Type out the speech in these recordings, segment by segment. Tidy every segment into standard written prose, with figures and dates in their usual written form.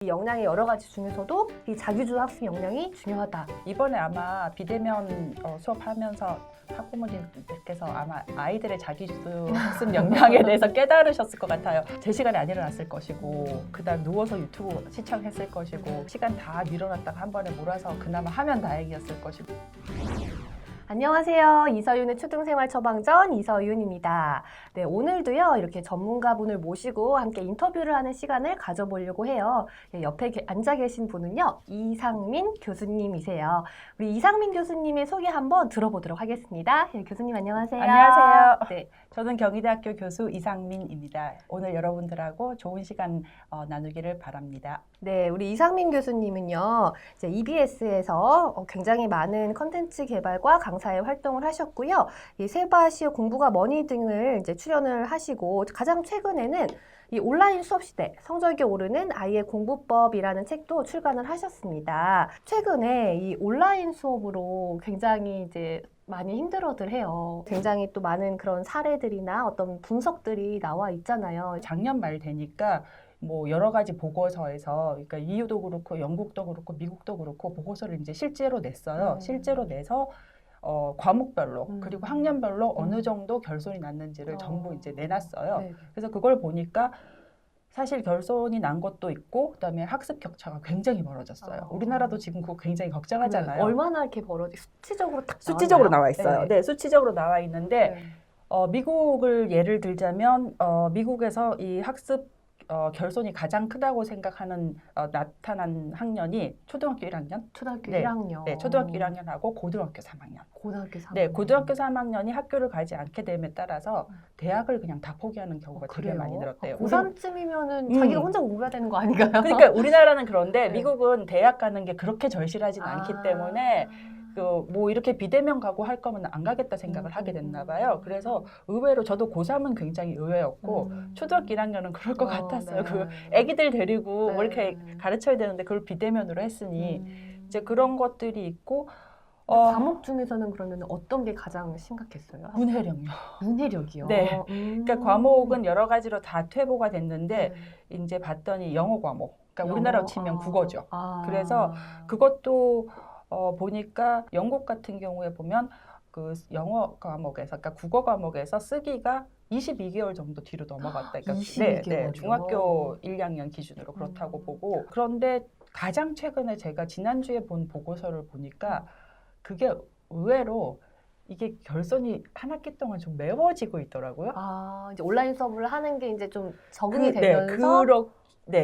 이 역량의 여러 가지 중에서도 이 자기주도 학습 역량이 중요하다. 이번에 아마 비대면 수업하면서 학부모님들께서 아마 아이들의 자기주도 학습 역량에 대해서 깨달으셨을 것 같아요. 제 시간에 안 일어났을 것이고 그다음 누워서 유튜브 시청했을 것이고 시간 다 밀어놨다가 한 번에 몰아서 그나마 하면 다행이었을 것이고. 안녕하세요. 이서윤의 초등생활 처방전 이서윤입니다. 네, 오늘도요 이렇게 전문가분을 모시고 함께 인터뷰를 하는 시간을 가져보려고 해요. 옆에 앉아 계신 분은요 이상민 교수님이세요. 우리 이상민 교수님의 소개 한번 들어보도록 하겠습니다. 교수님 안녕하세요. 안녕하세요. 네. 저는 경희대학교 교수 이상민입니다. 오늘 여러분들하고 좋은 시간 나누기를 바랍니다. 네, 우리 이상민 교수님은요, 이제 EBS에서 굉장히 많은 컨텐츠 개발과 강사의 활동을 하셨고요. 이 세바시오 공부가 뭐니 등을 이제 출연을 하시고 가장 최근에는 이 온라인 수업 시대 성적이 오르는 아이의 공부법이라는 책도 출간을 하셨습니다. 최근에 이 온라인 수업으로 굉장히 이제 많이 힘들어들 해요. 굉장히 또 많은 그런 사례들이나 어떤 분석들이 나와 있잖아요. 작년 말 되니까 뭐 여러 가지 보고서에서 그러니까 EU도 그렇고 영국도 그렇고 미국도 그렇고 보고서를 이제 실제로 냈어요. 실제로 내서 과목별로 그리고 학년별로 어느 정도 결손이 났는지를 전부 이제 내놨어요. 네. 그래서 그걸 보니까 사실 결손이 난 것도 있고 그다음에 학습 격차가 굉장히 벌어졌어요. 우리나라도 지금 그거 굉장히 걱정하잖아요. 얼마나 이렇게 벌어지 수치적으로 딱 수치적으로 나왔나요? 나와 있어요. 네, 수치적으로 나와 있는데 미국을 예를 들자면 미국에서 이 학습 결손이 가장 크다고 생각하는 나타난 학년이 초등학교 1학년? 초등학교 네. 1학년. 네, 초등학교 1학년하고 고등학교 3학년. 고등학교 3학년. 네, 고등학교 3학년이 학교를 가지 않게 됨에 따라서 대학을 그냥 다 포기하는 경우가 되게 그래요? 많이 늘었대요. 고3쯤이면은 자기가 혼자 공부해야 되는 거 아닌가요? 그러니까 우리나라는 그런데 네. 미국은 대학 가는 게 그렇게 절실하진 않기 때문에 뭐 이렇게 비대면 가고 할 거면 안 가겠다 생각을 하게 됐나 봐요. 그래서 의외로 저도 고3은 굉장히 의외였고 초등학교 1학년은 그럴 것 같았어요. 네. 그 애기들 데리고 네. 뭐 이렇게 가르쳐야 되는데 그걸 비대면으로 했으니 이제 그런 것들이 있고 과목 중에서는 그러면 어떤 게 가장 심각했어요? 문해력요. 문해력이요? 네. 그러니까 과목은 여러 가지로 다 퇴보가 됐는데 이제 봤더니 영어 과목. 그러니까 우리나라로 치면 국어죠. 그래서 그것도 보니까 영국 같은 경우에 보면 그 영어 과목에서, 그러니까 국어 과목에서 쓰기가 22개월 정도 뒤로 넘어갔다. 그러니까 22개월이요? 네, 중학교 1, 2학년 기준으로 그렇다고 보고. 그런데 가장 최근에 제가 지난주에 본 보고서를 보니까 그게 의외로 이게 결손이 한 학기 동안 좀 메워지고 있더라고요. 이제 온라인 수업을 하는 게 이제 좀 적응이 되면서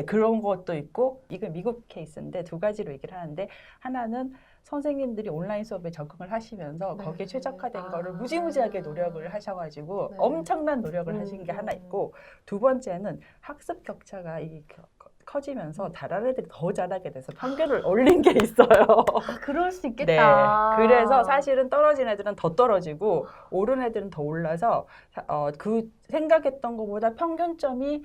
그런 것도 있고, 이건 미국 케이스인데 두 가지로 얘기를 하는데, 하나는 선생님들이 온라인 수업에 적응을 하시면서 거기에 최적화된 거를 무지무지하게 노력을 하셔가지고 엄청난 노력을 하신 게 하나 있고, 두 번째는 학습 격차가 커지면서 잘하는 애들이 더 잘하게 돼서 평균을 올린 게 있어요. 그럴 수 있겠다. 네. 그래서 사실은 떨어진 애들은 더 떨어지고 오른 애들은 더 올라서 그 생각했던 것보다 평균점이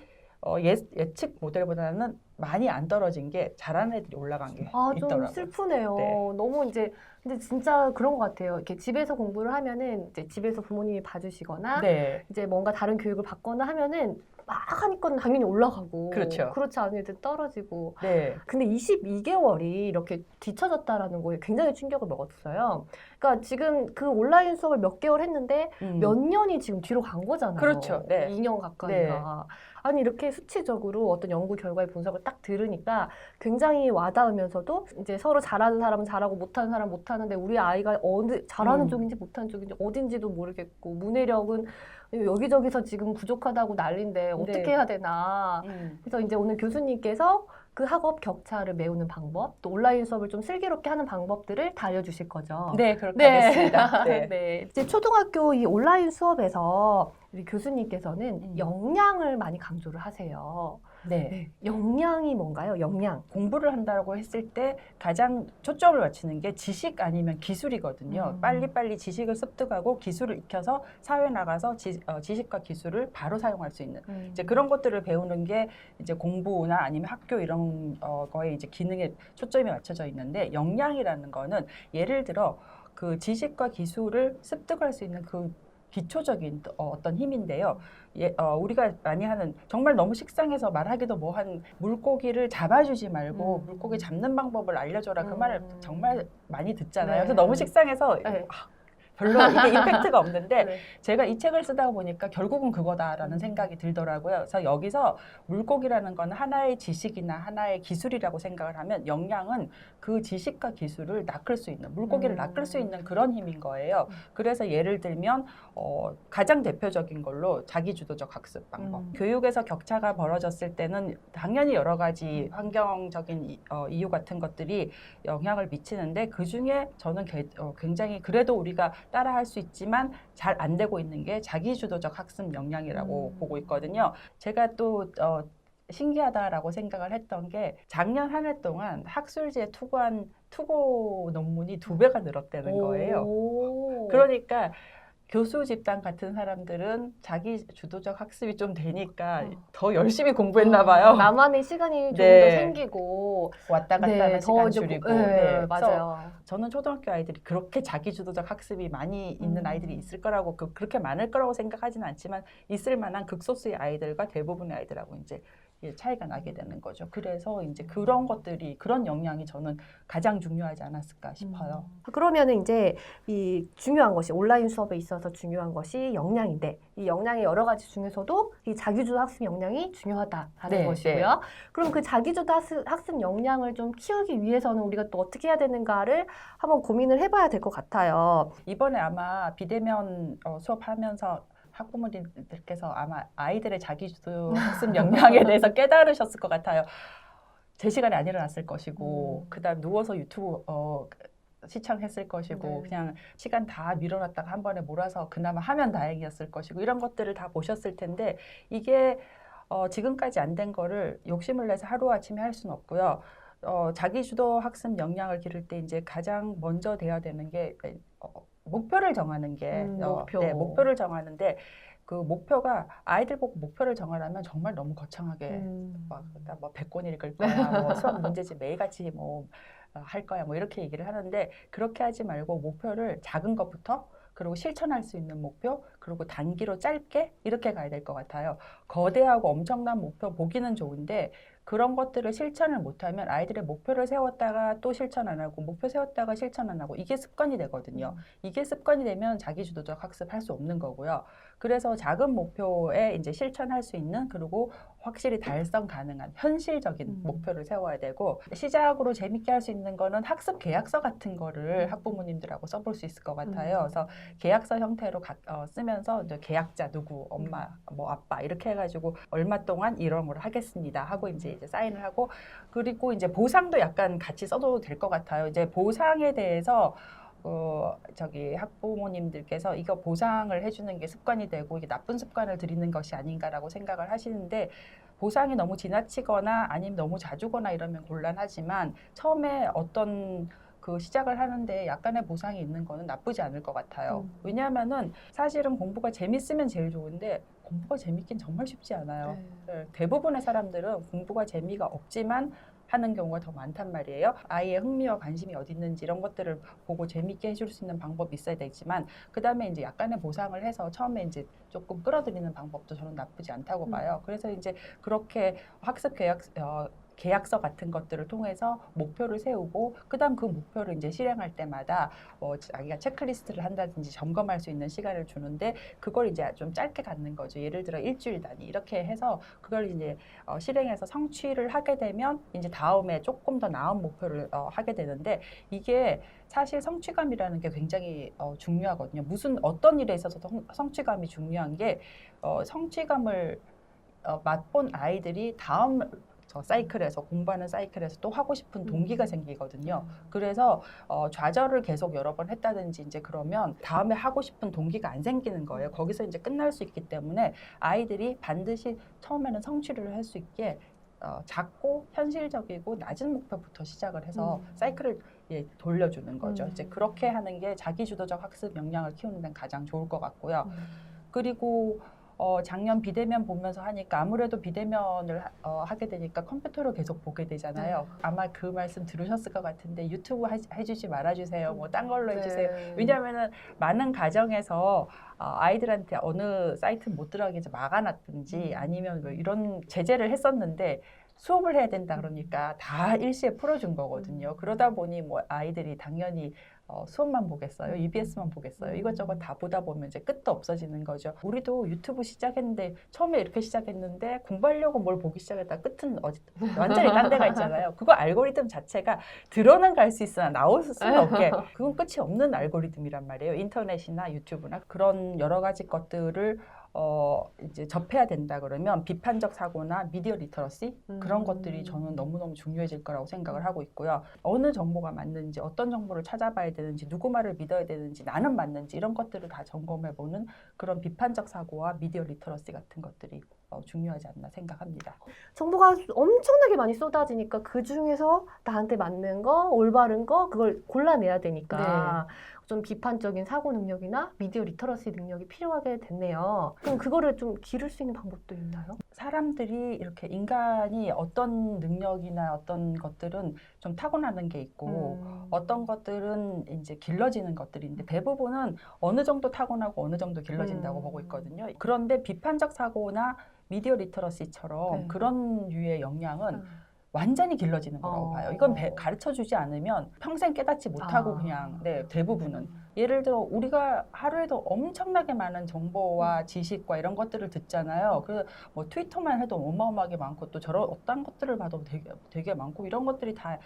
예측 모델보다는 많이 안 떨어진 게 잘하는 애들이 올라간 게 있더라고요. 좀 슬프네요. 네. 너무 이제 근데 진짜 그런 것 같아요. 이렇게 집에서 공부를 하면은 이제 집에서 부모님이 봐주시거나 네. 이제 뭔가 다른 교육을 받거나 하면은 막 하니까 당연히 올라가고 그렇죠. 그렇지 않은 애들 떨어지고. 네. 근데 22개월이 이렇게 뒤쳐졌다라는 거에 굉장히 충격을 먹었어요. 그러니까 지금 그 온라인 수업을 몇 개월 했는데 몇 년이 지금 뒤로 간 거잖아요. 그렇죠. 네. 2년 가까이가. 아니 이렇게 수치적으로 어떤 연구 결과의 분석을 딱 들으니까 굉장히 와닿으면서도 이제 서로 잘하는 사람은 잘하고 못하는 사람은 못하는데 우리 아이가 어느 잘하는 쪽인지 못하는 쪽인지 어딘지도 모르겠고 문해력은 여기저기서 지금 부족하다고 난린데 어떻게 해야 되나. 그래서 이제 오늘 교수님께서 그 학업 격차를 메우는 방법, 또 온라인 수업을 좀 슬기롭게 하는 방법들을 다 알려주실 거죠. 네, 그렇게 하겠습니다. 네. 네. 이제 초등학교 이 온라인 수업에서 우리 교수님께서는 역량을 많이 강조를 하세요. 네. 역량이 뭔가요? 역량. 공부를 한다고 했을 때 가장 초점을 맞추는 게 지식 아니면 기술이거든요. 빨리빨리 지식을 습득하고 기술을 익혀서 사회에 나가서 지식과 기술을 바로 사용할 수 있는 이제 그런 것들을 배우는 게 이제 공부나 아니면 학교 이런 거에 이제 기능에 초점이 맞춰져 있는데, 역량이라는 거는 예를 들어 그 지식과 기술을 습득할 수 있는 그 기초적인 어떤 힘인데요. 우리가 많이 하는 정말 너무 식상해서 말하기도 뭐한 물고기를 잡아주지 말고 물고기 잡는 방법을 알려줘라 그 말을 정말 많이 듣잖아요. 네. 그래서 너무 식상해서 네. 별로 이게 임팩트가 없는데 네. 제가 이 책을 쓰다 보니까 결국은 그거다라는 생각이 들더라고요. 그래서 여기서 물고기라는 건 하나의 지식이나 하나의 기술이라고 생각을 하면 역량은 그 지식과 기술을 낚을 수 있는, 물고기를 낚을 수 있는 그런 힘인 거예요. 그래서 예를 들면 가장 대표적인 걸로 자기주도적 학습 방법. 교육에서 격차가 벌어졌을 때는 당연히 여러 가지 환경적인 이유 같은 것들이 영향을 미치는데 그중에 저는 굉장히 그래도 우리가 따라할 수 있지만 잘 안 되고 있는 게 자기주도적 학습 역량이라고 보고 있거든요. 제가 또 신기하다라고 생각을 했던 게 작년 한 해 동안 학술지에 투고한 투고 논문이 2배가 늘었다는 거예요. 그러니까 교수 집단 같은 사람들은 자기 주도적 학습이 좀 되니까 더 열심히 공부했나 봐요. 나만의 시간이 좀 더 네. 생기고 왔다 갔다 하는 시간 줄이고. 네. 맞아요. 저는 초등학교 아이들이 그렇게 자기주도적 학습이 많이 있는 아이들이 있을 거라고 그렇게 많을 거라고 생각하지는 않지만 있을 만한 극소수의 아이들과 대부분의 아이들하고 이제 차이가 나게 되는 거죠. 그래서 이제 그런 것들이 그런 역량이 저는 가장 중요하지 않았을까 싶어요. 그러면은 이제 이 중요한 것이 온라인 수업에 있어서 중요한 것이 역량인데 이 역량의 여러 가지 중에서도 이 자기주도 학습 역량이 중요하다라는 것이고요. 그럼 그 자기주도 학습 역량을 좀 키우기 위해서는 우리가 또 어떻게 해야 되는가를 한번 고민을 해봐야 될 것 같아요. 이번에 아마 비대면 수업하면서 학부모님들께서 아마 아이들의 자기주도 학습 역량에 대해서 깨달으셨을 것 같아요. 제 시간에 안 일어났을 것이고 그다음 누워서 유튜브 시청했을 것이고 그냥 시간 다 밀어놨다가 한 번에 몰아서 그나마 하면 다행이었을 것이고 이런 것들을 다 보셨을 텐데 이게 지금까지 안 된 거를 욕심을 내서 하루아침에 할 수는 없고요. 자기주도 학습 역량을 기를 때 이제 가장 먼저 돼야 되는 게 목표를 정하는 게 목표를 정하는데 그 목표가 아이들 보고 목표를 정하려면 정말 너무 거창하게 막 100권 읽을 거야, 뭐 수학 문제집 매일같이 뭐 할 거야, 뭐 이렇게 얘기를 하는데 그렇게 하지 말고 목표를 작은 것부터 그리고 실천할 수 있는 목표 그리고 단기로 짧게 이렇게 가야 될 것 같아요. 거대하고 엄청난 목표 보기는 좋은데 그런 것들을 실천을 못하면 아이들의 목표를 세웠다가 또 실천 안 하고 목표 세웠다가 실천 안 하고 이게 습관이 되거든요. 이게 습관이 되면 자기주도적 학습할 수 없는 거고요. 그래서 작은 목표에 이제 실천할 수 있는 그리고 확실히 달성 가능한 현실적인 목표를 세워야 되고 시작으로 재밌게 할 수 있는 거는 학습 계약서 같은 거를 학부모님들하고 써볼 수 있을 것 같아요. 그래서 계약서 형태로 쓰면서 이제 계약자 누구, 엄마, 뭐 아빠 이렇게 해가지고 얼마 동안 이런 걸 하겠습니다 하고 이제 사인을 하고 그리고 이제 보상도 약간 같이 써도 될 것 같아요. 이제 보상에 대해서 학부모님들께서 이거 보상을 해주는 게 습관이 되고 이게 나쁜 습관을 들이는 것이 아닌가라고 생각을 하시는데 보상이 너무 지나치거나 아니면 너무 자주거나 이러면 곤란하지만 처음에 어떤 그 시작을 하는데 약간의 보상이 있는 거는 나쁘지 않을 것 같아요. 왜냐하면은 사실은 공부가 재밌으면 제일 좋은데 공부가 재밌긴 정말 쉽지 않아요. 대부분의 사람들은 공부가 재미가 없지만 하는 경우가 더 많단 말이에요. 아이의 흥미와 관심이 어디 있는지 이런 것들을 보고 재밌게 해줄 수 있는 방법이 있어야 되지만 그 다음에 이제 약간의 보상을 해서 처음에 이제 조금 끌어들이는 방법도 저는 나쁘지 않다고 봐요. 그래서 이제 그렇게 학습 계약서 같은 것들을 통해서 목표를 세우고 그다음 그 목표를 이제 실행할 때마다 자기가 체크리스트를 한다든지 점검할 수 있는 시간을 주는데 그걸 이제 좀 짧게 갖는 거죠. 예를 들어 일주일 단위 이렇게 해서 그걸 이제 실행해서 성취를 하게 되면 이제 다음에 조금 더 나은 목표를 하게 되는데 이게 사실 성취감이라는 게 굉장히 중요하거든요. 어떤 일에 있어서도 성취감이 중요한 게 성취감을 맛본 아이들이 다음 사이클에서 공부하는 사이클에서 또 하고 싶은 동기가 생기거든요. 그래서 좌절을 계속 여러 번 했다든지 이제 그러면 다음에 하고 싶은 동기가 안 생기는 거예요. 거기서 이제 끝날 수 있기 때문에 아이들이 반드시 처음에는 성취를 할 수 있게 작고 현실적이고 낮은 목표부터 시작을 해서 사이클을 돌려주는 거죠. 이제 그렇게 하는 게 자기주도적 학습 역량을 키우는 데는 가장 좋을 것 같고요. 그리고 작년 비대면 보면서 하니까 아무래도 비대면을 하게 되니까 컴퓨터로 계속 보게 되잖아요. 아마 그 말씀 들으셨을 것 같은데 유튜브 해주지 말아주세요. 뭐 딴 걸로 해주세요. 왜냐하면은 많은 가정에서 아이들한테 어느 사이트 못 들어가게 막아놨든지 아니면 뭐 이런 제재를 했었는데 수업을 해야 된다 그러니까 다 일시에 풀어준 거거든요. 그러다 보니 뭐 아이들이 당연히 수업만 보겠어요? EBS만 보겠어요? 이것저것 다 보다 보면 이제 끝도 없어지는 거죠. 우리도 유튜브 시작했는데 처음에 이렇게 시작했는데 공부하려고 뭘 보기 시작했다 끝은 완전히 딴 데가 있잖아요. 그거 알고리즘 자체가 들어는 갈 수 있으나 나올 수는 없게 그건 끝이 없는 알고리즘이란 말이에요. 인터넷이나 유튜브나 그런 여러 가지 것들을 이제 접해야 된다 그러면 비판적 사고나 미디어 리터러시 그런 것들이 저는 너무너무 중요해질 거라고 생각을 하고 있고요. 어느 정보가 맞는지 어떤 정보를 찾아봐야 되는지 누구 말을 믿어야 되는지 나는 맞는지 이런 것들을 다 점검해보는 그런 비판적 사고와 미디어 리터러시 같은 것들이 중요하지 않나 생각합니다. 정보가 엄청나게 많이 쏟아지니까 그 중에서 나한테 맞는 거, 올바른 거 그걸 골라내야 되니까 좀 비판적인 사고 능력이나 미디어 리터러시 능력이 필요하게 됐네요. 그럼 그거를 좀 기를 수 있는 방법도 있나요? 사람들이 이렇게 인간이 어떤 능력이나 어떤 것들은 좀 타고나는 게 있고 어떤 것들은 이제 길러지는 것들인데 대부분은 어느 정도 타고나고 어느 정도 길러진다고 보고 있거든요. 그런데 비판적 사고나 미디어 리터러시처럼 그런 류의 역량은 완전히 길러지는 거라고 봐요. 이건 가르쳐주지 않으면 평생 깨닫지 못하고 그냥 대부분은. 예를 들어 우리가 하루에도 엄청나게 많은 정보와 지식과 이런 것들을 듣잖아요. 그래서 뭐 트위터만 해도 어마어마하게 많고 또 저런 어떤 것들을 봐도 되게 많고 이런 것들이 다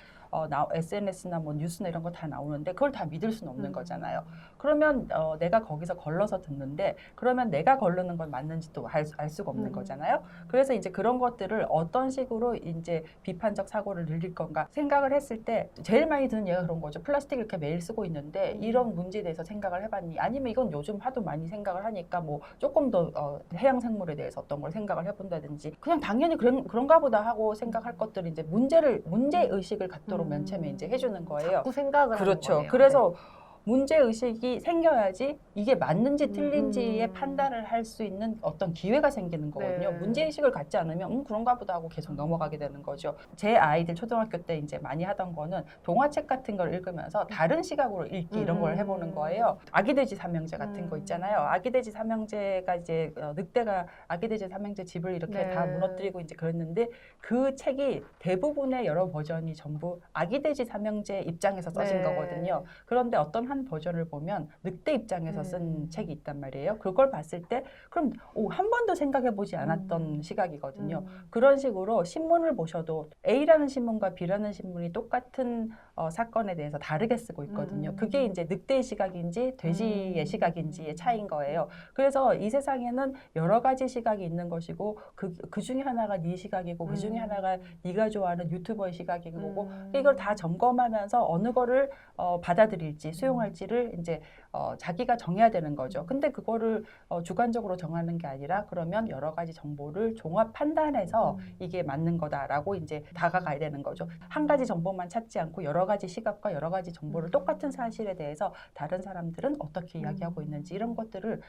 SNS나 뭐 뉴스나 이런 거 다 나오는데 그걸 다 믿을 수는 없는 거잖아요. 그러면 내가 거기서 걸러서 듣는데 그러면 내가 걸르는 건 맞는지도 알 수가 없는 거잖아요. 그래서 이제 그런 것들을 어떤 식으로 이제 비판적 사고를 늘릴 건가 생각을 했을 때 제일 많이 드는 얘기가 그런 거죠. 플라스틱 이렇게 매일 쓰고 있는데 이런 문제에 대해서 생각을 해봤니? 아니면 이건 요즘 하도 많이 생각을 하니까 뭐 조금 더 해양 생물에 대해서 어떤 걸 생각을 해본다든지 그냥 당연히 그런가 보다 하고 생각할 것들이 이제 문제 의식을 갖도록 맨 처음에 이제 해주는 거예요. 자꾸 생각을 그렇죠. 하는 거네요. 그래서 문제 의식이 생겨야지 이게 맞는지 틀린지의 판단을 할 수 있는 어떤 기회가 생기는 거거든요. 문제 의식을 갖지 않으면 그런가 보다 하고 계속 넘어가게 되는 거죠. 제 아이들 초등학교 때 이제 많이 하던 거는 동화책 같은 걸 읽으면서 다른 시각으로 읽기 이런 걸 해보는 거예요. 아기돼지 삼형제 같은 거 있잖아요. 아기돼지 삼형제가 이제 늑대가 아기돼지 삼형제 집을 이렇게 다 무너뜨리고 이제 그랬는데 그 책이 대부분의 여러 버전이 전부 아기돼지 삼형제 입장에서 써진 거거든요. 그런데 어떤 한 버전을 보면 늑대 입장에서 쓴 책이 있단 말이에요. 그걸 봤을 때 그럼 한 번도 생각해보지 않았던 시각이거든요. 그런 식으로 신문을 보셔도 A라는 신문과 B라는 신문이 똑같은 사건에 대해서 다르게 쓰고 있거든요. 그게 이제 늑대의 시각인지 돼지의 시각인지의 차이인 거예요. 그래서 이 세상에는 여러 가지 시각이 있는 것이고 그 중에 하나가 네 시각이고 그 중에 하나가 네가 좋아하는 유튜버의 시각인 거고 이걸 다 점검하면서 어느 거를 받아들일지 수용할지를 이제 자기가 정해야 되는 거죠. 근데 그거를 주관적으로 정하는 게 아니라 그러면 여러 가지 정보를 종합 판단해서 이게 맞는 거다라고 이제 다가가야 되는 거죠. 한 가지 정보만 찾지 않고 여러 가지 시각과 여러 가지 정보를 똑같은 사실에 대해서 다른 사람들은 어떻게 이야기하고 있는지 이런 것들을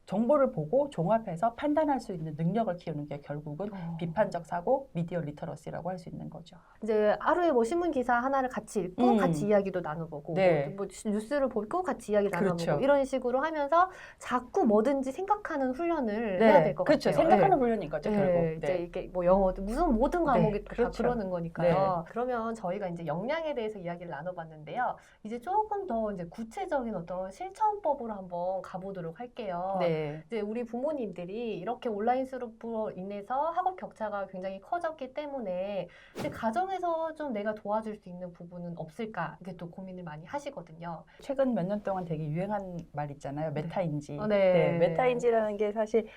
정보를 보고 종합해서 판단할 수 있는 능력을 키우는 게 결국은 비판적 사고, 미디어 리터러시라고 할 수 있는 거죠. 이제 하루에 뭐 신문 기사 하나를 같이 읽고 같이 이야기도 나눠보고 뭐 뉴스를 보고 같이 이야기 나눠보고 이런 식으로 하면서 자꾸 뭐든지 생각하는 훈련을 해야 될 것 그렇죠. 같아요. 생각하는 훈련인 거죠. 결국. 이제 이게 뭐 영어도 무슨 모든 과목이 다 그렇죠. 그러는 거니까요. 그러면 저희가 이제 역량에 대해서 이야기를 나눠봤는데요. 이제 조금 더 이제 구체적인 어떤 실천법으로 한번 가보도록 할게요. 이제 우리 부모님들이 이렇게 온라인 수업으로 인해서 학업 격차가 굉장히 커졌기 때문에 이제 가정에서 좀 내가 도와줄 수 있는 부분은 없을까 이게 또 고민을 많이 하시거든요. 최근 몇 년 동안 되게 유행한 말 있잖아요. 메타인지. 네. 메타인지라는 게 사실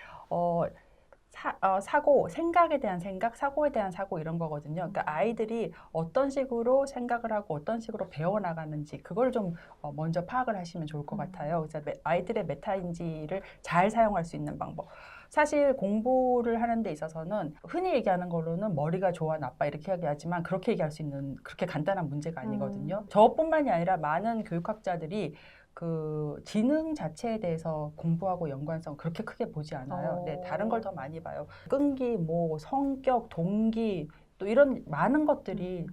사고, 생각에 대한 생각, 사고에 대한 사고 이런 거거든요. 그러니까 아이들이 어떤 식으로 생각을 하고 어떤 식으로 배워나가는지 그걸 좀 먼저 파악을 하시면 좋을 것 같아요. 그래서 아이들의 메타인지를 잘 사용할 수 있는 방법. 사실 공부를 하는 데 있어서는 흔히 얘기하는 걸로는 머리가 좋아 나빠 이렇게 얘기하지만 그렇게 얘기할 수 있는 그렇게 간단한 문제가 아니거든요. 저뿐만이 아니라 많은 교육학자들이 그 지능 자체에 대해서 공부하고 연관성 그렇게 크게 보지 않아요. 네, 다른 걸 더 많이 봐요. 끈기, 뭐 성격, 동기 또 이런 많은 것들이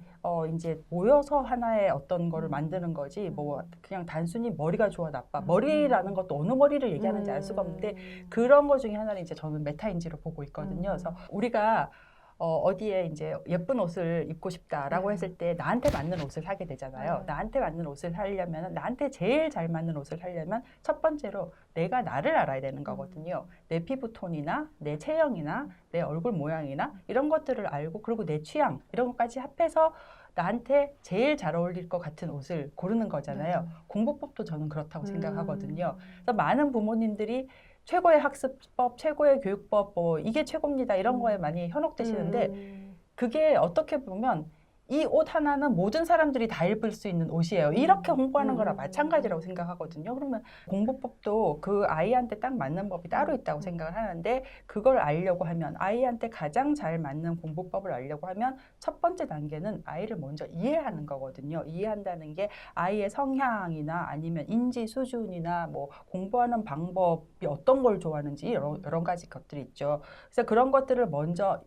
이제 모여서 하나의 어떤 거를 만드는 거지 뭐 그냥 단순히 머리가 좋아 나빠 머리라는 것도 어느 머리를 얘기하는지 알 수가 없는데 그런 것 중에 하나는 이제 저는 메타인지로 보고 있거든요. 그래서 우리가 어디에 이제 예쁜 옷을 입고 싶다라고 했을 때 나한테 맞는 옷을 사게 되잖아요. 나한테 맞는 옷을 사려면 나한테 제일 잘 맞는 옷을 사려면 첫 번째로 내가 나를 알아야 되는 거거든요. 내 피부톤이나 내 체형이나 내 얼굴 모양이나 이런 것들을 알고 그리고 내 취향 이런 것까지 합해서 나한테 제일 잘 어울릴 것 같은 옷을 고르는 거잖아요. 공부법도 저는 그렇다고 생각하거든요. 그래서 많은 부모님들이 최고의 학습법, 최고의 교육법, 뭐 이게 최고입니다. 이런 거에 많이 현혹되시는데 그게 어떻게 보면 이 옷 하나는 모든 사람들이 다 입을 수 있는 옷이에요. 이렇게 홍보하는 거랑 마찬가지라고 생각하거든요. 그러면 공부법도 그 아이한테 딱 맞는 법이 따로 있다고 생각을 하는데 그걸 알려고 하면 아이한테 가장 잘 맞는 공부법을 알려고 하면 첫 번째 단계는 아이를 먼저 이해하는 거거든요. 이해한다는 게 아이의 성향이나 아니면 인지 수준이나 뭐 공부하는 방법이 어떤 걸 좋아하는지 여러 가지 것들이 있죠. 그래서 그런 것들을 먼저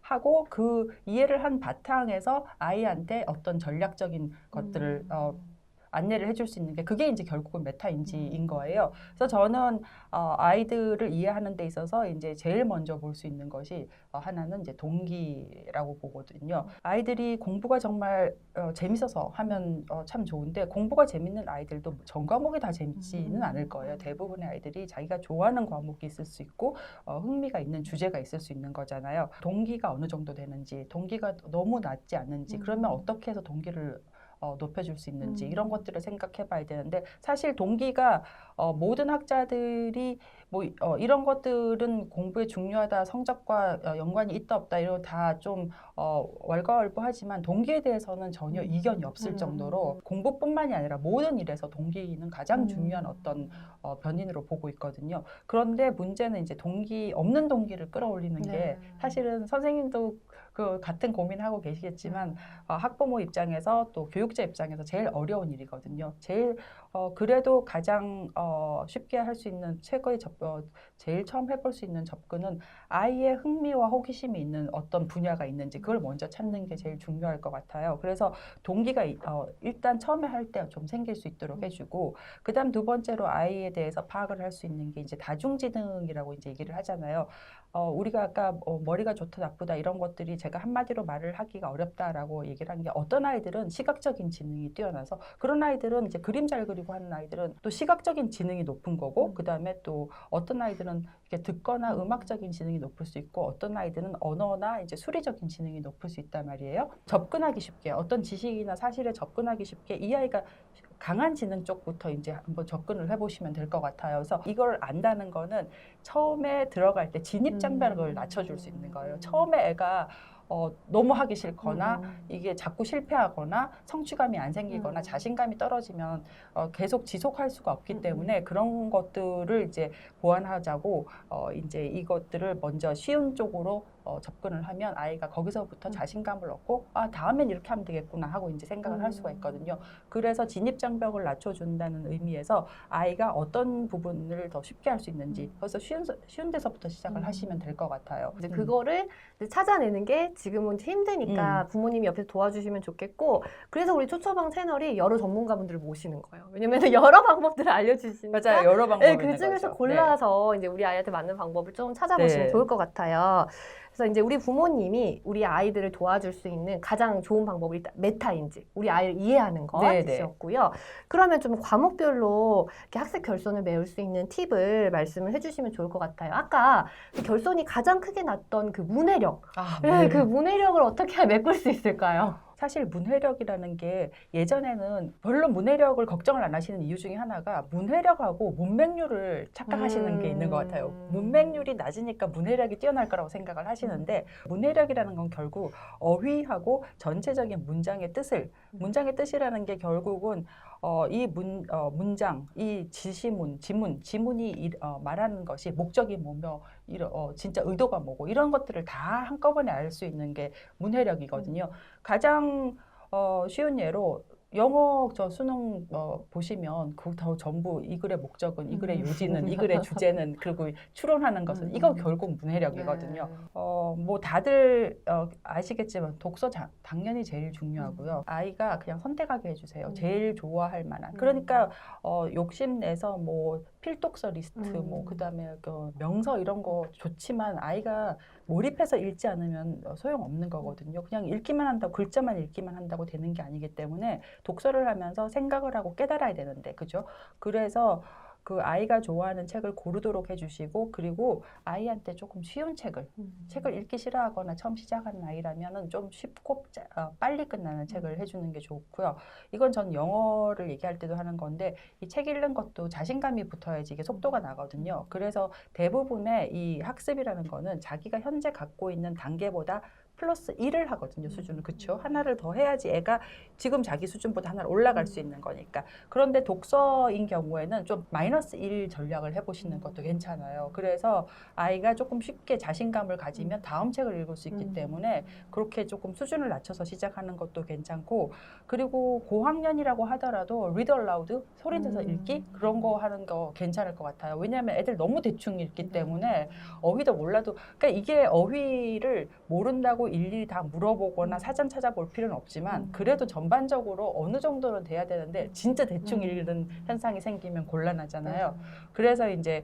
하고 그 이해를 한 바탕에서 아이한테 어떤 전략적인 것들을 안내를 해줄 수 있는 게 그게 이제 결국은 메타인지인 거예요. 그래서 저는 아이들을 이해하는 데 있어서 이제 제일 먼저 볼 수 있는 것이 하나는 이제 동기라고 보거든요. 아이들이 공부가 정말 재밌어서 하면 참 좋은데 공부가 재밌는 아이들도 전 과목이 다 재밌지는 않을 거예요. 대부분의 아이들이 자기가 좋아하는 과목이 있을 수 있고 흥미가 있는 주제가 있을 수 있는 거잖아요. 동기가 어느 정도 되는지, 동기가 너무 낮지 않는지, 그러면 어떻게 해서 동기를 높여줄 수 있는지 이런 것들을 생각해 봐야 되는데 사실 동기가 모든 학자들이 뭐 이런 것들은 공부에 중요하다 성적과 연관이 있다 없다 이런 다 좀 왈가왈부하지만 동기에 대해서는 전혀 이견이 없을 정도로 공부뿐만이 아니라 모든 일에서 동기는 가장 중요한 어떤 변인으로 보고 있거든요. 그런데 문제는 이제 동기 없는 동기를 끌어올리는 게 사실은 선생님도 그 같은 고민하고 계시겠지만 학부모 입장에서 또 교육자 입장에서 제일 어려운 일이거든요. 제일 그래도 가장 쉽게 할 수 있는 최고의 제일 처음 해볼 수 있는 접근은 아이의 흥미와 호기심이 있는 어떤 분야가 있는지 그걸 먼저 찾는 게 제일 중요할 것 같아요. 그래서 동기가 일단 처음에 할 때 좀 생길 수 있도록 해주고 그다음 두 번째로 아이에 대해서 파악을 할 수 있는 게 이제 다중지능이라고 이제 얘기를 하잖아요. 우리가 아까 머리가 좋다 나쁘다 이런 것들이 제가 한마디로 말을 하기가 어렵다라고 얘기를 한 게 어떤 아이들은 시각적인 지능이 뛰어나서 그런 아이들은 이제 그림 잘 그리고 하는 아이들은 또 시각적인 지능이 높은 거고 그다음에 또 어떤 아이들은 이렇게 듣거나 음악적인 지능이 높을 수 있고 어떤 아이들은 언어나 이제 수리적인 지능이 높을 수 있단 말이에요. 접근하기 쉽게 어떤 지식이나 사실에 접근하기 쉽게 이 아이가 강한 지능 쪽부터 이제 한번 접근을 해보시면 될 것 같아요. 그래서 이걸 안다는 거는 처음에 들어갈 때 진입 장벽을 낮춰줄 수 있는 거예요. 처음에 애가 너무 하기 싫거나 이게 자꾸 실패하거나 성취감이 안 생기거나 자신감이 떨어지면 계속 지속할 수가 없기 때문에 그런 것들을 이제 보완하자고 이제 이것들을 먼저 쉬운 쪽으로 접근을 하면 아이가 거기서부터 자신감을 얻고 다음엔 이렇게 하면 되겠구나 하고 이제 생각을 할 수가 있거든요. 그래서 진입 장벽을 낮춰준다는 의미에서 아이가 어떤 부분을 더 쉽게 할 수 있는지 그래서 쉬운 데서부터 시작을 하시면 될 것 같아요. 이제 그거를 이제 찾아내는 게 지금은 힘드니까 부모님이 옆에서 도와주시면 좋겠고 그래서 우리 초초방 채널이 여러 전문가분들을 모시는 거예요. 왜냐면 여러 방법들을 알려주시니까 맞아요. 여러 방법이 그 있는 중에서 거죠. 골라서 이제 우리 아이한테 맞는 방법을 좀 찾아보시면 좋을 것 같아요. 그래서 이제 우리 부모님이 우리 아이들을 도와줄 수 있는 가장 좋은 방법이 일단 메타인지, 우리 아이를 이해하는 것이었고요. 그러면 좀 과목별로 이렇게 학습 결손을 메울 수 있는 팁을 말씀을 해주시면 좋을 것 같아요. 아까 그 결손이 가장 크게 났던 그 문해력, 그 문해력을 어떻게 메꿀 수 있을까요? 사실 문해력이라는 게 예전에는 별로 문해력을 걱정을 안 하시는 이유 중에 하나가 문해력하고 문맹률을 착각하시는 게 있는 것 같아요. 문맹률이 낮으니까 문해력이 뛰어날 거라고 생각을 하시는데 문해력이라는 건 결국 어휘하고 전체적인 문장의 뜻이라는 게 결국은 이 문장, 이 지문이 말하는 것이 목적이 뭐며 진짜 의도가 뭐고 이런 것들을 다 한꺼번에 알 수 있는 게 문해력이거든요. 가장 쉬운 예로 영어 저 수능 보시면 그 더 전부 이 글의 목적은, 이 글의 요지는, 이 글의 주제는, 그리고 추론하는 것은 이거 결국 문해력이거든요. 네. 뭐 다들 아시겠지만 독서 당연히 제일 중요하고요. 아이가 그냥 선택하게 해주세요. 제일 좋아할 만한. 그러니까 욕심내서 뭐 필독서 리스트, 뭐 그다음에 그 명서 이런 거 좋지만 아이가 몰입해서 읽지 않으면 소용없는 거거든요. 그냥 읽기만 한다고, 글자만 읽기만 한다고 되는 게 아니기 때문에 독서를 하면서 생각을 하고 깨달아야 되는데, 그죠? 그래서 그 아이가 좋아하는 책을 고르도록 해주시고, 그리고 아이한테 조금 쉬운 책을 읽기 싫어하거나 처음 시작하는 아이라면은 좀 쉽고 빨리 끝나는 책을 해주는 게 좋고요. 이건 전 영어를 얘기할 때도 하는 건데, 이 책 읽는 것도 자신감이 붙어야지 이게 속도가 나거든요. 그래서 대부분의 이 학습이라는 거는 자기가 현재 갖고 있는 단계보다 플러스 1을 하거든요, 수준을. 그쵸? 하나를 더 해야지 애가 지금 자기 수준보다 하나를 올라갈 수 있는 거니까. 그런데 독서인 경우에는 좀 마이너스 1 전략을 해보시는 것도 괜찮아요. 그래서 아이가 조금 쉽게 자신감을 가지면 다음 책을 읽을 수 있기 때문에 그렇게 조금 수준을 낮춰서 시작하는 것도 괜찮고, 그리고 고학년이라고 하더라도 read aloud, 소리 내서 읽기? 그런 거 하는 거 괜찮을 것 같아요. 왜냐하면 애들 너무 대충 읽기 때문에 어휘도 몰라도, 그러니까 이게 어휘를 모른다고 일일이 다 물어보거나 사전 찾아볼 필요는 없지만 그래도 전반적으로 어느 정도는 돼야 되는데 진짜 대충 읽는 현상이 생기면 곤란하잖아요. 그래서 이제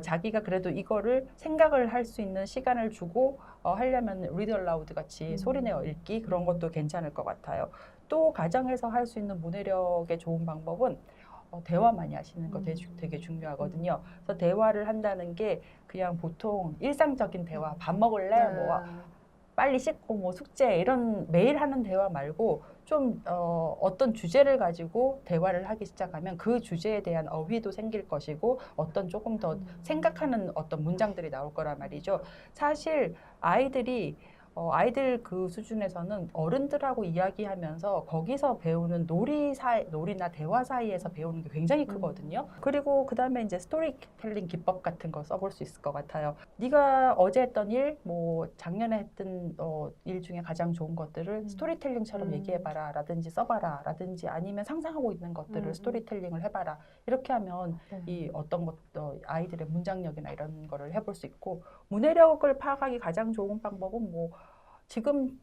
자기가 그래도 이거를 생각을 할 수 있는 시간을 주고 하려면 read aloud 같이 소리내어 읽기, 그런 것도 괜찮을 것 같아요. 또 가정에서 할 수 있는 문해력의 좋은 방법은 대화 많이 하시는 거 되게 중요하거든요. 그래서 대화를 한다는 게 그냥 보통 일상적인 대화, 밥 먹을래? 뭐 빨리 씻고 뭐 숙제, 이런 매일 하는 대화 말고 좀 어떤 주제를 가지고 대화를 하기 시작하면 그 주제에 대한 어휘도 생길 것이고 어떤 조금 더 생각하는 어떤 문장들이 나올 거란 말이죠. 사실 아이들 그 수준에서는 어른들하고 이야기하면서 거기서 배우는 놀이나 대화 사이에서 배우는 게 굉장히 크거든요. 그리고 그 다음에 이제 스토리텔링 기법 같은 거 써볼 수 있을 것 같아요. 네가 어제 했던 일, 뭐 작년에 했던 일 중에 가장 좋은 것들을 스토리텔링처럼 얘기해봐라 라든지 써봐라 라든지, 아니면 상상하고 있는 것들을 스토리텔링을 해봐라. 이렇게 하면 이 어떤 것도 아이들의 문장력이나 이런 거를 해볼 수 있고, 문해력을 파악하기 가장 좋은 방법은 뭐 지금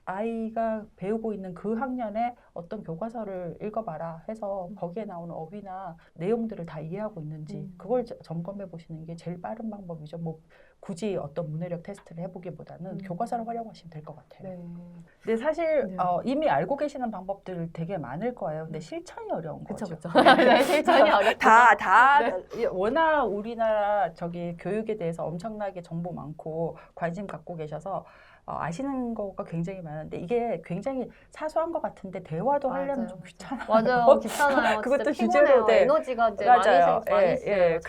아이가 배우고 있는 그 학년에 어떤 교과서를 읽어봐라 해서 거기에 나오는 어휘나 내용들을 다 이해하고 있는지 그걸 점검해 보시는 게 제일 빠른 방법이죠. 뭐 굳이 어떤 문해력 테스트를 해보기보다는 교과서를 활용하시면 될 것 같아요. 근데 사실 이미 알고 계시는 방법들 되게 많을 거예요. 근데 실천이 어려운 거죠. 그쵸. 실천이 어렵죠. 워낙 우리나라 교육에 대해서 엄청나게 정보 많고 관심 갖고 계셔서 아시는 거가 굉장히 많은데 이게 굉장히 사소한 것 같은데 대화도 하려면 좀 귀찮아요. 맞아요. 귀찮아요. 그것도 진짜 주제로 피곤해요. 에너지가 이제 많이 쓰여요.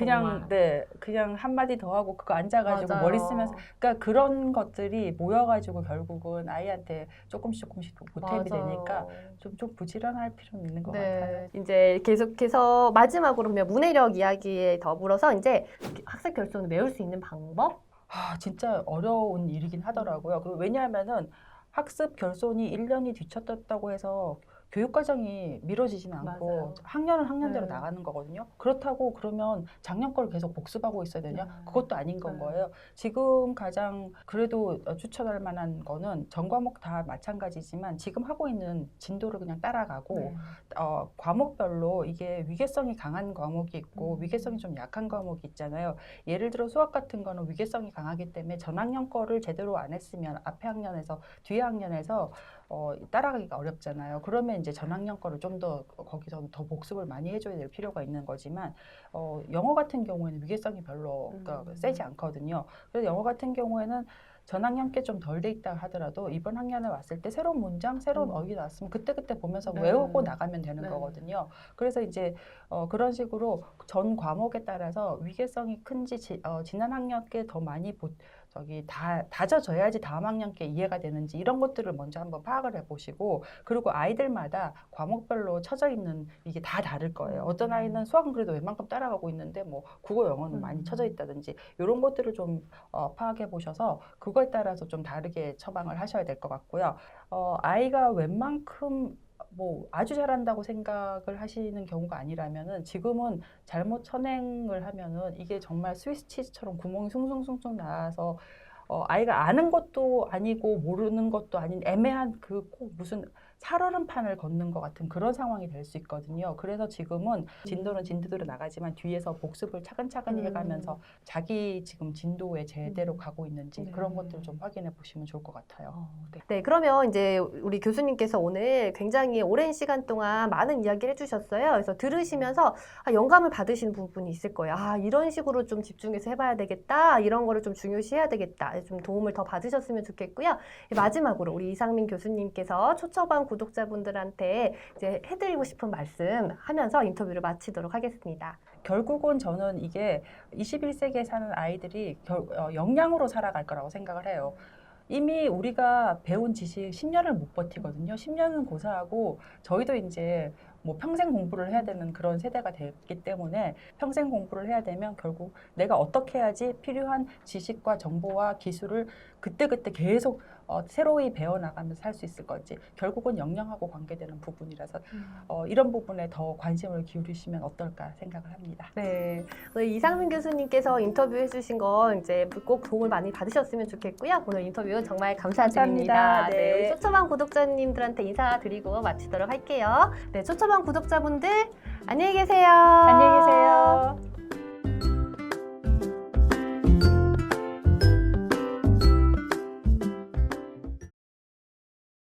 그냥 한마디 더 하고 그거 앉아가지고 맞아요. 머리 쓰면서, 그러니까 그런 것들이 모여가지고 결국은 아이한테 조금씩 보탬이 되니까 좀 부지런할 필요는 있는 것 같아요. 이제 계속해서 마지막으로 그러면 문해력 이야기에 더불어서 이제 학습 결손을 메울 수 있는 방법? 진짜 어려운 일이긴 하더라고요. 왜냐하면은 학습 결손이 1년이 뒤처졌다고 해서 교육과정이 미뤄지지는 않고 맞아요. 학년은 학년대로 나가는 거거든요. 그렇다고 그러면 작년 걸 계속 복습하고 있어야 되냐? 그것도 아닌 건 거예요. 지금 가장 그래도 추천할 만한 거는 전 과목 다 마찬가지지만 지금 하고 있는 진도를 그냥 따라가고 과목별로 이게 위계성이 강한 과목이 있고 위계성이 좀 약한 과목이 있잖아요. 예를 들어 수학 같은 거는 위계성이 강하기 때문에 전학년 거를 제대로 안 했으면 앞에 학년에서 뒤에 학년에서 따라가기가 어렵잖아요. 그러면 이제 전학년 거를 좀 더 거기서 더 복습을 많이 해줘야 될 필요가 있는 거지만 영어 같은 경우에는 위계성이 별로 세지 않거든요. 그래서 영어 같은 경우에는 전학년 게 좀 덜 돼 있다 하더라도 이번 학년에 왔을 때 새로운 문장, 새로운 어휘 나왔으면 그때그때 보면서 외우고 나가면 되는 거거든요. 그래서 이제 그런 식으로 전 과목에 따라서 위계성이 큰지 지난 학년 게 더 많이 다져져야지 다음 학년께 이해가 되는지 이런 것들을 먼저 한번 파악을 해보시고, 그리고 아이들마다 과목별로 쳐져 있는 이게 다 다를 거예요. 어떤 아이는 수학은 그래도 웬만큼 따라가고 있는데 뭐 국어, 영어는 많이 쳐져 있다든지 이런 것들을 좀 파악해 보셔서 그거에 따라서 좀 다르게 처방을 하셔야 될 것 같고요. 아이가 웬만큼 뭐 아주 잘한다고 생각을 하시는 경우가 아니라면은 지금은 잘못 선행을 하면은 이게 정말 스위스 치즈처럼 구멍이 숭숭숭숭 나서 아이가 아는 것도 아니고 모르는 것도 아닌 애매한 그 꼭 무슨 살얼음판을 걷는 것 같은 그런 상황이 될 수 있거든요. 그래서 지금은 진도는 진도대로 나가지만 뒤에서 복습을 차근차근히 해가면서 자기 지금 진도에 제대로 가고 있는지 네. 그런 것들을 좀 확인해 보시면 좋을 것 같아요. 네, 그러면 이제 우리 교수님께서 오늘 굉장히 오랜 시간 동안 많은 이야기를 해주셨어요. 그래서 들으시면서 영감을 받으신 부분이 있을 거예요. 이런 식으로 좀 집중해서 해봐야 되겠다. 이런 거를 좀 중요시해야 되겠다. 좀 도움을 더 받으셨으면 좋겠고요. 마지막으로 우리 이상민 교수님께서 초처방 구독자분들한테 이제 해드리고 싶은 말씀 하면서 인터뷰를 마치도록 하겠습니다. 결국은 저는 이게 21세기에 사는 아이들이 역량으로 살아갈 거라고 생각을 해요. 이미 우리가 배운 지식 10년을 못 버티거든요. 10년은 고사하고 저희도 이제 뭐 평생 공부를 해야 되는 그런 세대가 됐기 때문에 평생 공부를 해야 되면 결국 내가 어떻게 해야지 필요한 지식과 정보와 기술을 그때그때 계속 새로이 배워나가면서 할 수 있을 건지 결국은 역량하고 관계되는 부분이라서 이런 부분에 더 관심을 기울이시면 어떨까 생각을 합니다. 네, 오늘 이상민 교수님께서 인터뷰해 주신 건 이제 꼭 도움을 많이 받으셨으면 좋겠고요. 오늘 인터뷰 정말 감사드립니다. 감사합니다. 네. 우리 초처방 구독자님들한테 인사드리고 마치도록 할게요. 네, 초처방 구독자분들 안녕히 계세요. 안녕히 계세요.